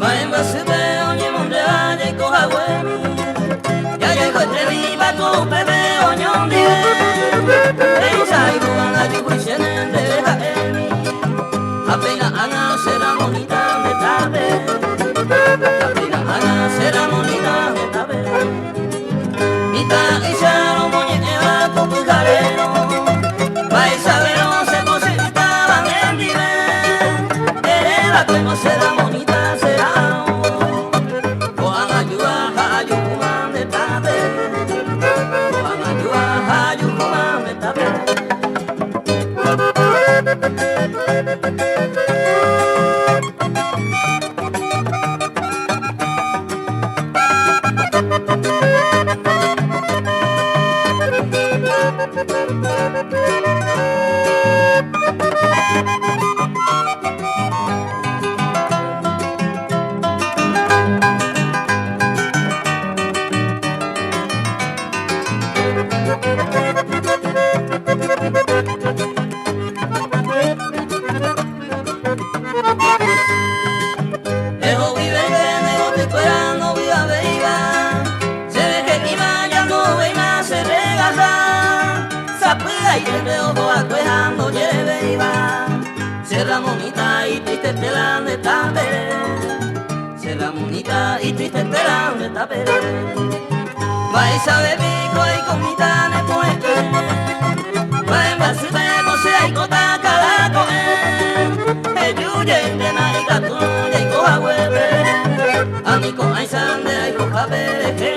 Maemba sube oñe monde valle coja huevi. Ya llegó entre viva tu bebé oñondi. Esa y cubana yo fui senen de deja emi. Apenas ana será bonita de tarde. Apenas ana será bonita de tarde. Mita y charo moñe eva con tu carero. Vais a ver no se positaban en dime. Eva como será bonita será. Coan ayuda a yucuman de tarde. Coan ayuda a yucuman de tarde. Dejo vive, dejo te esperando, viva, viva. Se ve que iba ya no ve más, se regasa. Sapida y te ojo acuejando, lleve iba. Será bonita y triste telan de tarde. Será bonita y triste telan de tarde. Vais a ver pico y con mi tane puesto. Vais a ver no se hay cota cada comer. El yuye de naica tú y coja hueve. A mí con aisan de ay coja bere que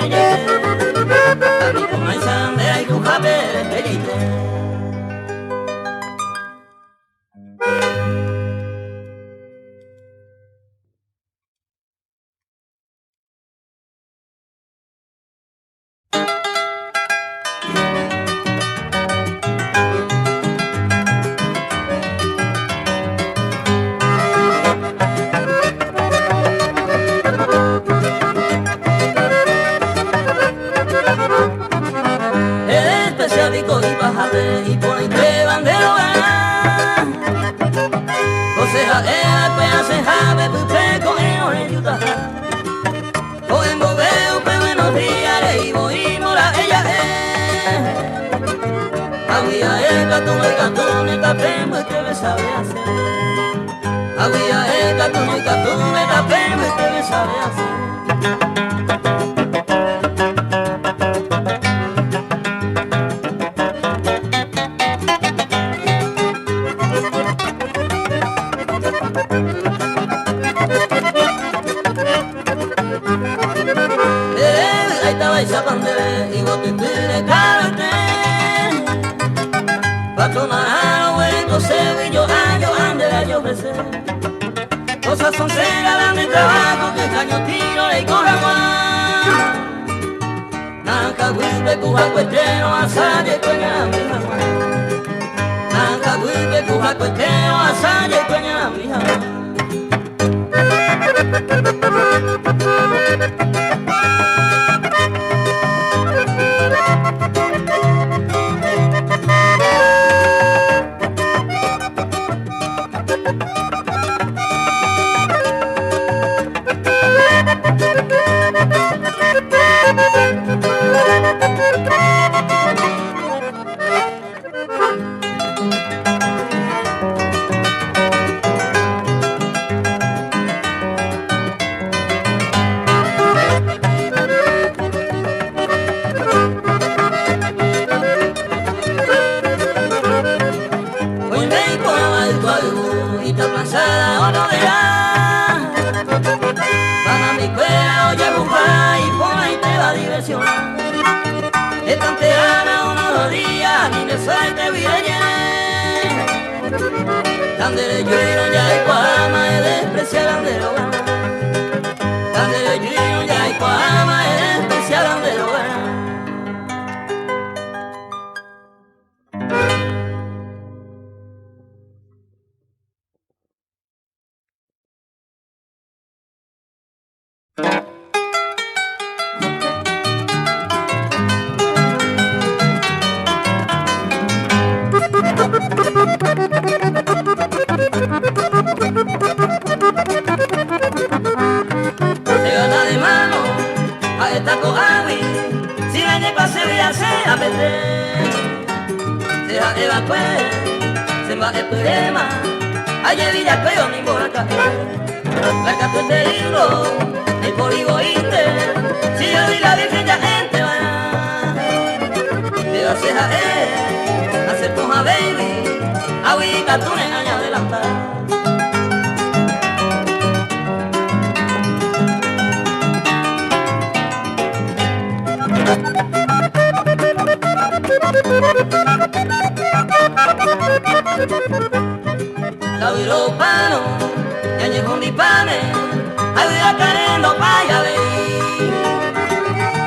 a mí con aisan de ay coja bere que y bájate y por ahí te van de hogar. José Jaea, pues se jabe, pues con el ayuda. O en bobeo, pues buenos días, y voy mora ella Aguía el catón, el café, pues que me sabe hacer. Aguía el catón, el café, pues que me sabe hacer. Y vos te tienes carne pa' tomar agua en tu cebillo, año, ande a yo ofrecer. Cosas son cegas, de trabajo, que caño tiro y corre más. Nanca huipe, cuja cuestero, asalle, coña, mi jamás. Nanca huipe, cuja cuestero, asalle, coña, mi jamás. Están te gana unos días, ni de suerte viene. Tan de yo ya y cuama, el despreciar de lo gana. Tan de yo ya y cuama, el despreciar de lo gana. Guilema, ayer Villa Cuello ni por acá. La cato te digo, el código Inter, si yo vi la virgen ya gente va. Te haces a él, hacer con a baby, agüita tú me añade adelantar. Europano, ya llegó mi pane, hay vida carendo para ver.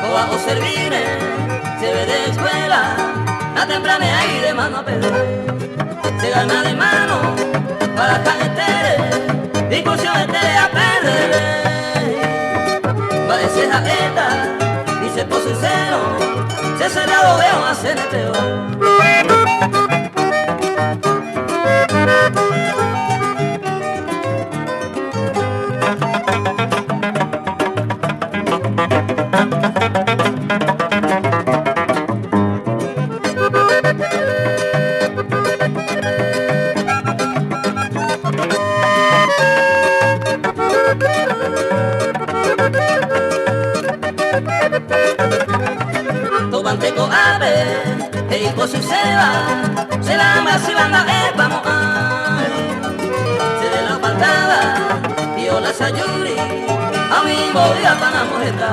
O bajo servine, se ve de escuela, la temprana ahí de mano a perder. Se gana de mano para cajetere, discusiones te a perder. Parece jaeta, dice por sincero, se cerrado veo a CNTO. Tobanteco ave, e hijo su seba, se la más y banda vamos a. Se de la faltada, yo la sayuri, a mi moría para mojeta.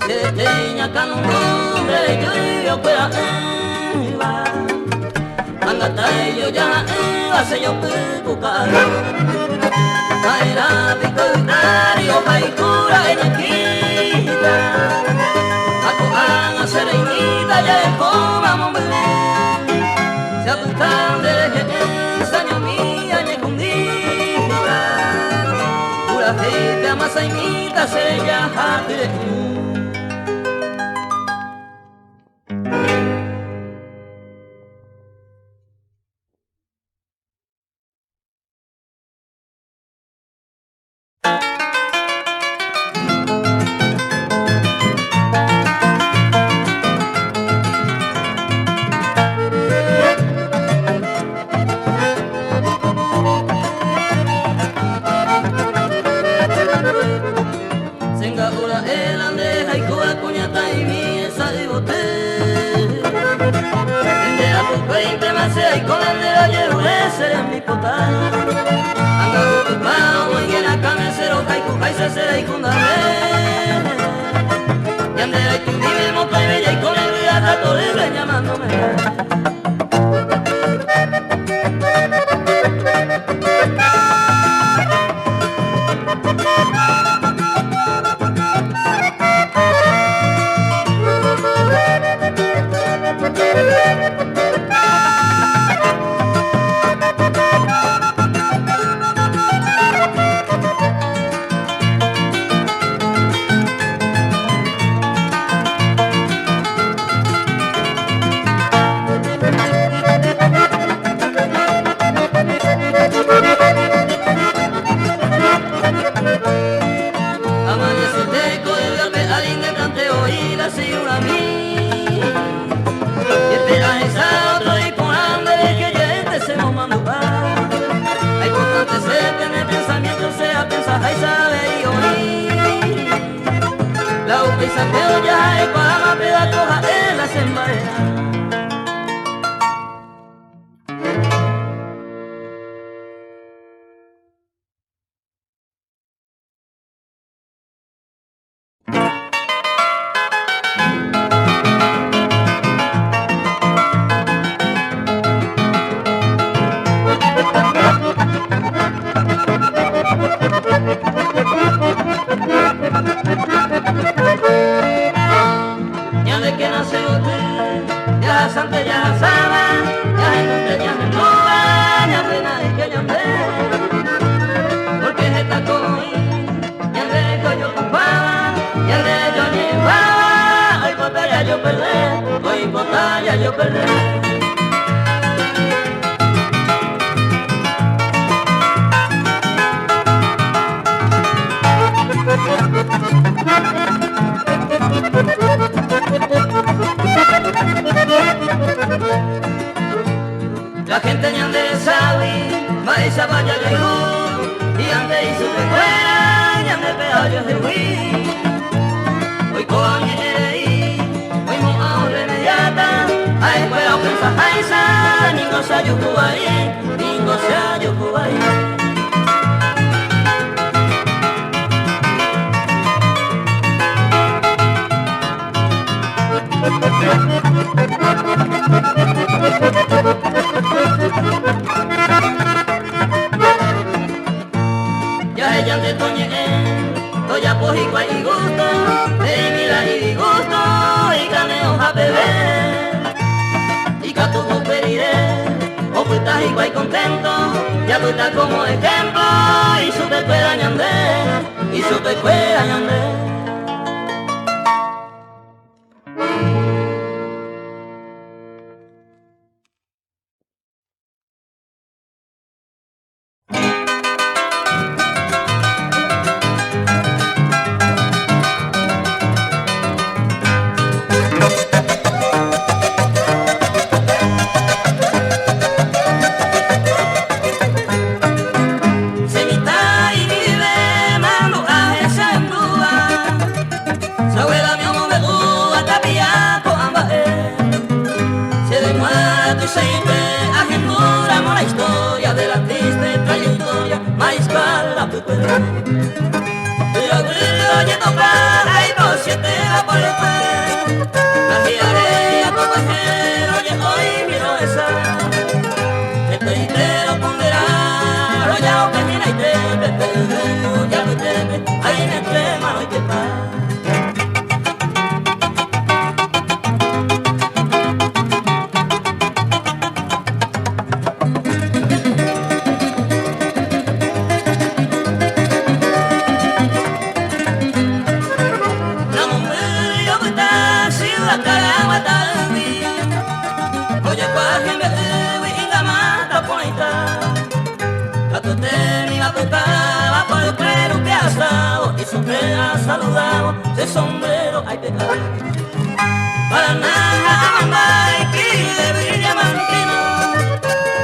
Se teña canumbre yo para eva angata yo ya se yo cucaro aira pico ario paikura en quita ako ang serenita ya coma momble se apuntan de que saño mía ne kundira pura gente amasa imita se ya hatre. la coja en la semana. Sante ya saba, ya en donde ya me nuba, ya de nadie que ya me, porque se está coí, ya de yo compaba, ya de yo llevaba, hoy batalla yo perdí, hoy batalla yo perdí. La gente ya ande sabe, maíz a vaya de y ande y sube fuera, y ande pegado yo de huí. Hoy coñe hoy mo ahora inmediata, ay fuera ofensa jaisa, ningo se ayuku ahí, ningo se ayuku ahí. Ya ella de toñe, toya pojico y gusto, de mira y disgusto, y caneo a beber. Y catuco periré, o putas y guay contento, ya puta como ejemplo, y supe cuera ñandé, y supe cuera ñandé. Saludado de sombrero hay pecado para nada mamá y que de brilla mantino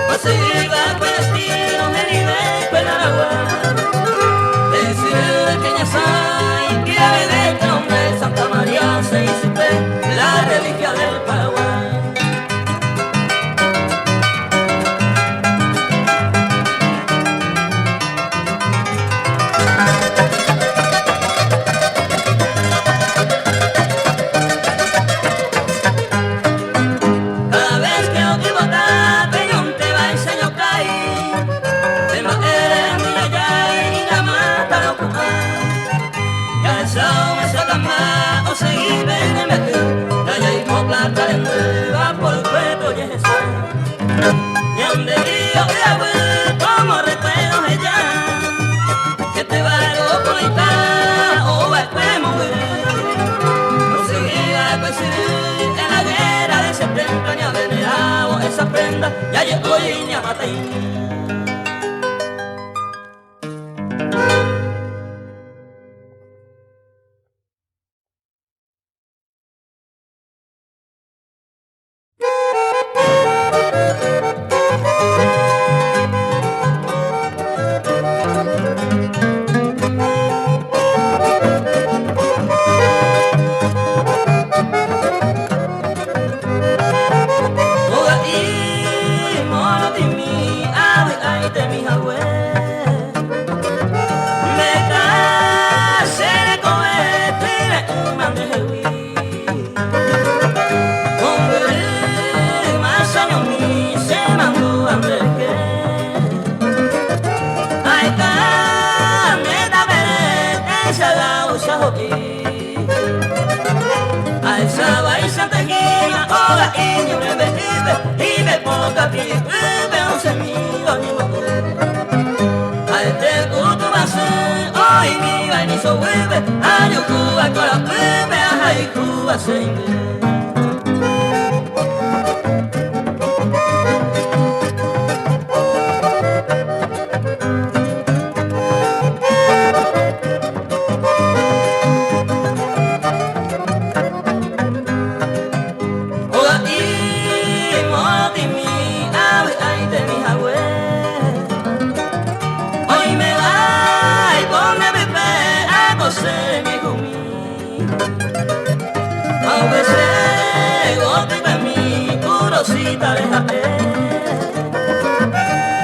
o se iba por destino me vive con agua decir que ya sabe que ave de nombre Santa María se hizo la reliquia del Paraguay. Como recuerdo ella, que te va a conectar o va a morir. No seguía pues en la guerra de 70 años venerado esa prenda, ya llegó y ya maté. Saba y Santa Gina, Oga y Ñurebe, Ibe, Poca, Pibe, Once Mil, Oñimo, Aete, Kutu, Base, Oi, Viva, Ni So Webe, Ayuku, Akora, Pebe, Ahaiku, Aseinde.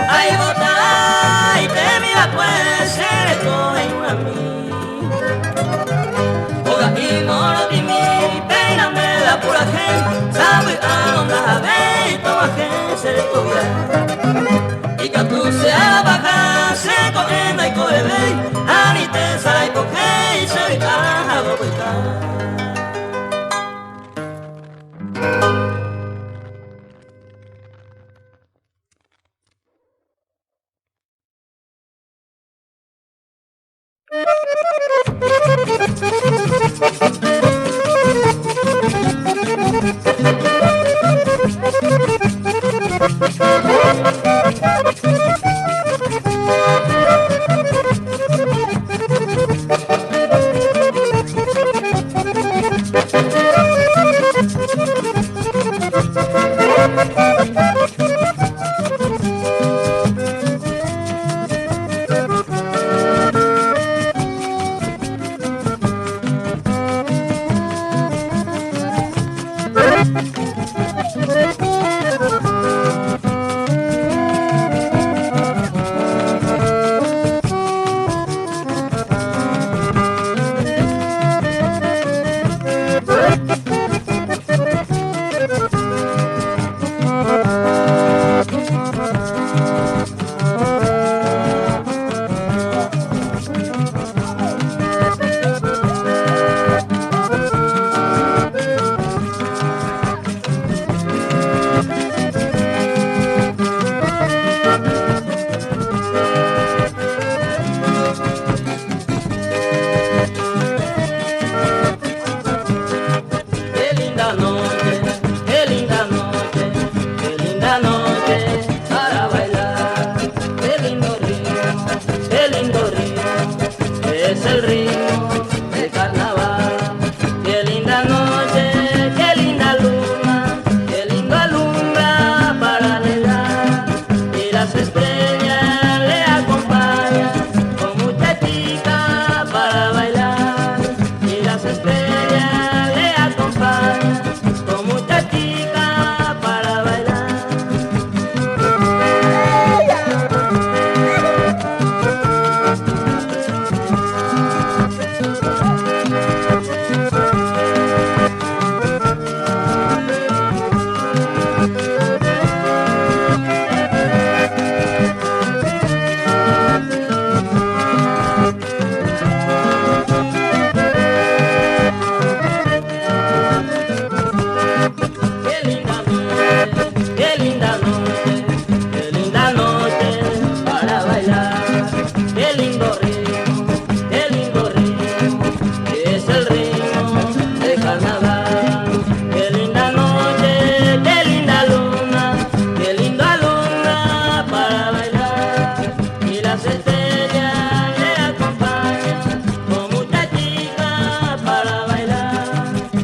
Ay, bota y te mira pues, eres tú en una mí. Oga y moro de mí, peíname la pura gente, sabe a dónde la ve y toma gente se le cobra. Y que tú seas baja, se cogiendo y coge ve, anite sara y coge y se viaja a bobecar.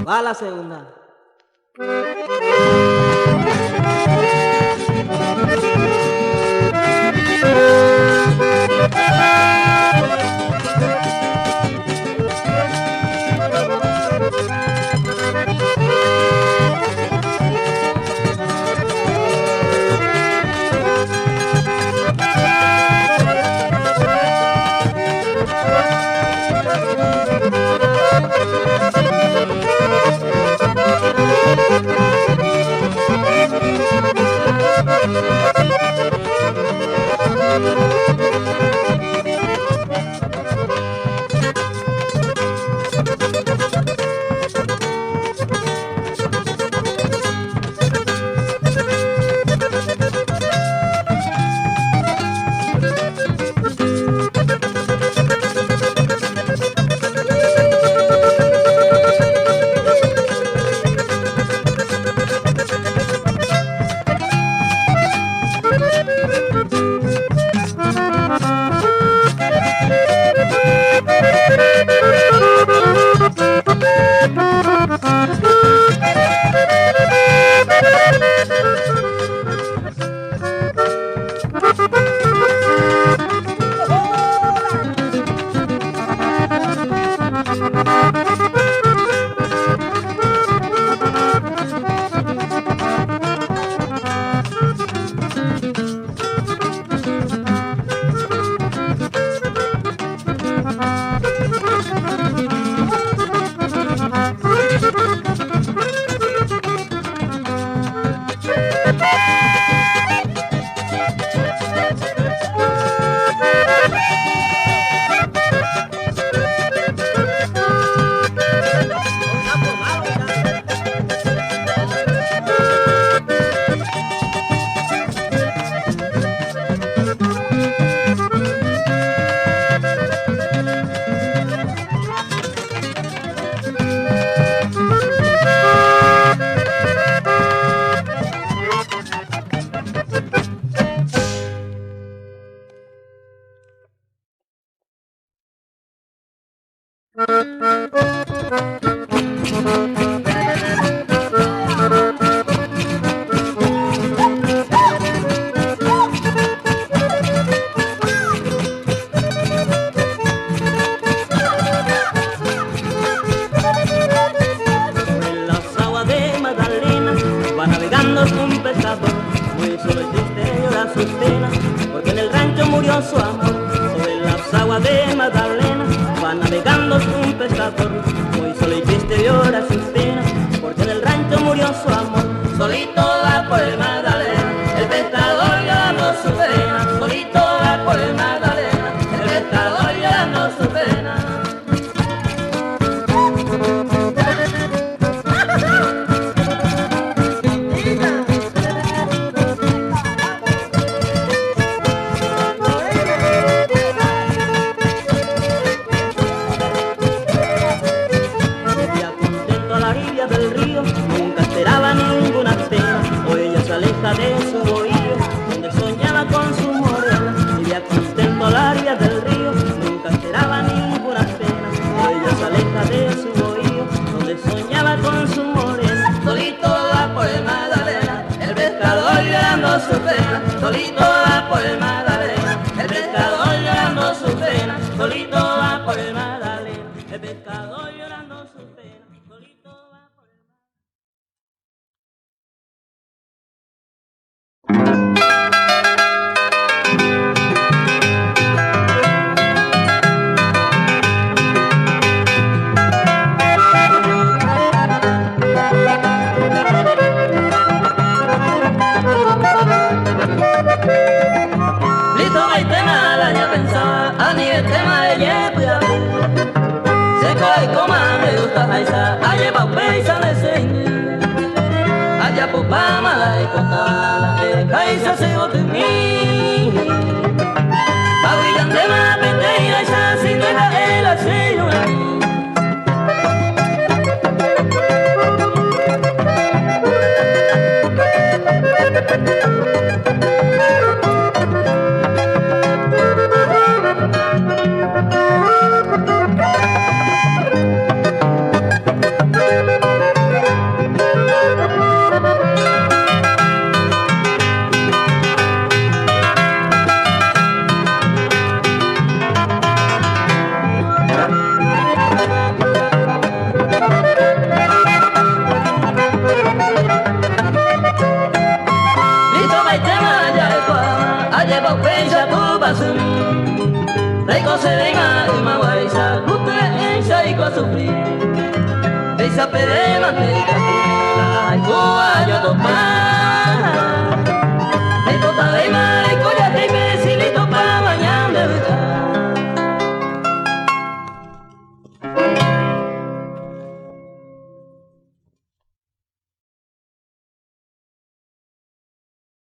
Va la segunda. Esa pelea